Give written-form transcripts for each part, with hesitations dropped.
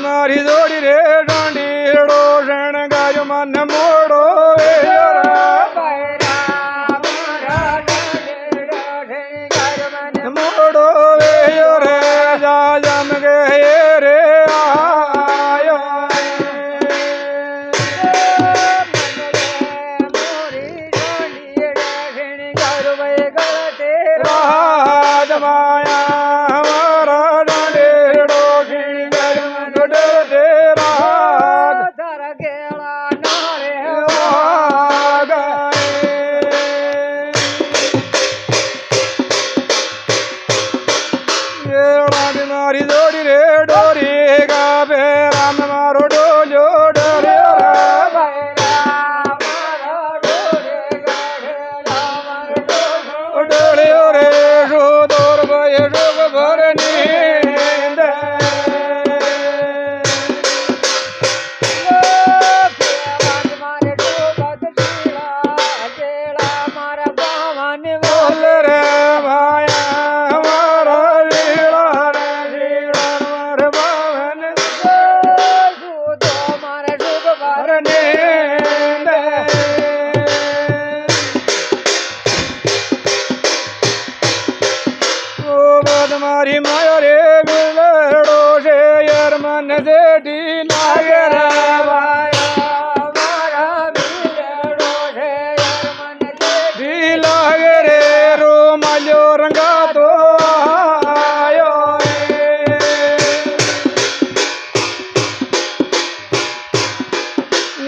मारी जोड़ी रे डांडीड़ो शणगायो मन मोड़ो मोड़ो रे जा जम गए रे आयो राज माया हमारा डांडीड़ो शणगायो मन डरते राज धर गेला नारे आ गए मारी जोड़ी रे डोरी गा राम मारो डोलो डरे डोले रे सो दौर भय सुख भर नींद बोल रे भाया हमारा लीला रे मार बावन भर नींद मारी माया रे बिलड़ो से यार मन से ढीला रे भाया मारा बिलड़ो से यार मन से ढीला रे रो मालो रंगा तो आयो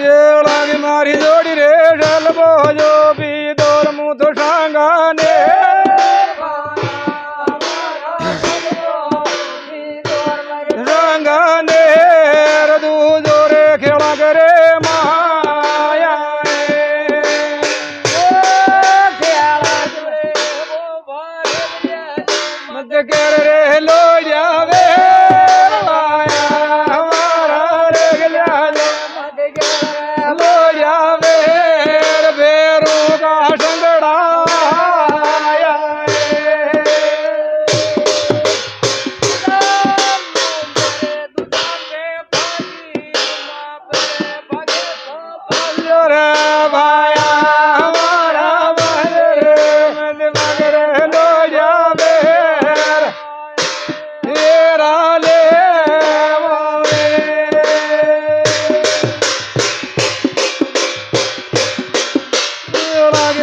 ये लागी मारी जोड़ी रे जल बोझो भी दौर मुँह तो सांगाने रे लो जावे हमारा लो जावे बेरू का संगड़ा भाया हमारा लो जावे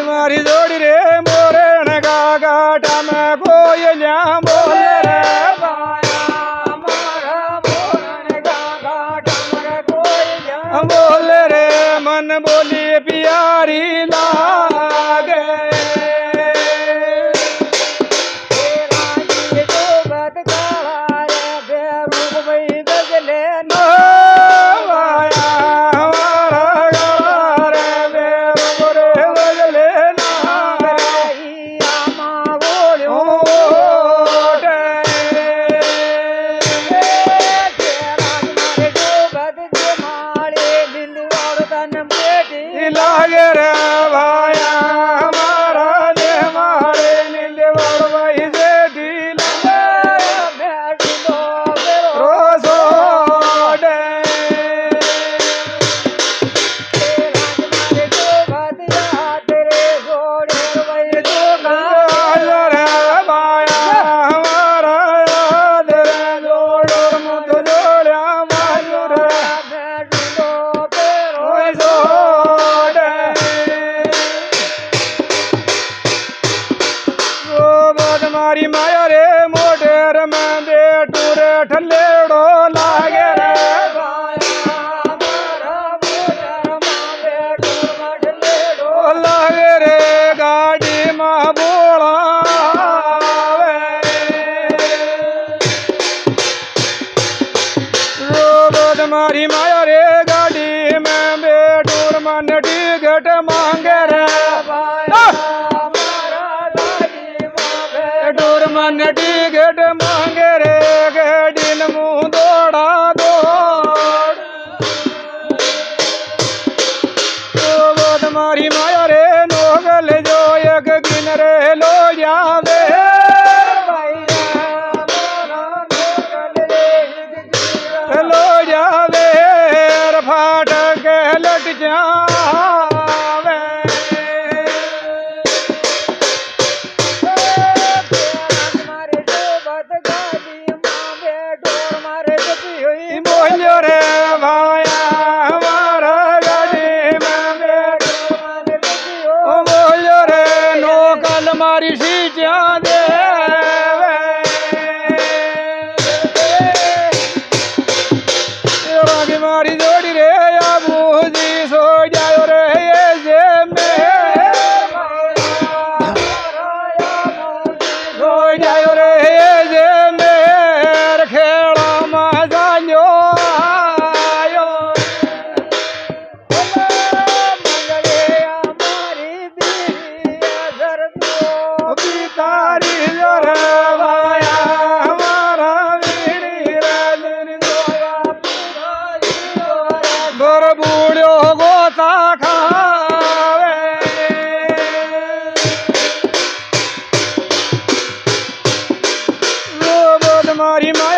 मारी जोड़ी रे मोरण का गाटा में कोयलिया बोल रे भाया हमारा मोरण का गाटा में कोयलिया बोल रे मन बोली प्यारी लागे लागे रे भाया हमारा दे मारे नीले भाई से ढीला रोसो डे भाया हमारा जोड़ मुद जोड़ा मायूर मारी माया रे मोटेर में दे टूरे ठल्लेड़ो लागे रे लागे रे गाड़ी में बोला मारी माया रे गाड़ी में बेटूर मन टिकट मांगे रे मन टिकट मांगे रे गडिन मुँह दौड़ा दौड़ तो मारी माया रे नोगल जो एक गिन रे लो जावे लो તમારી માયા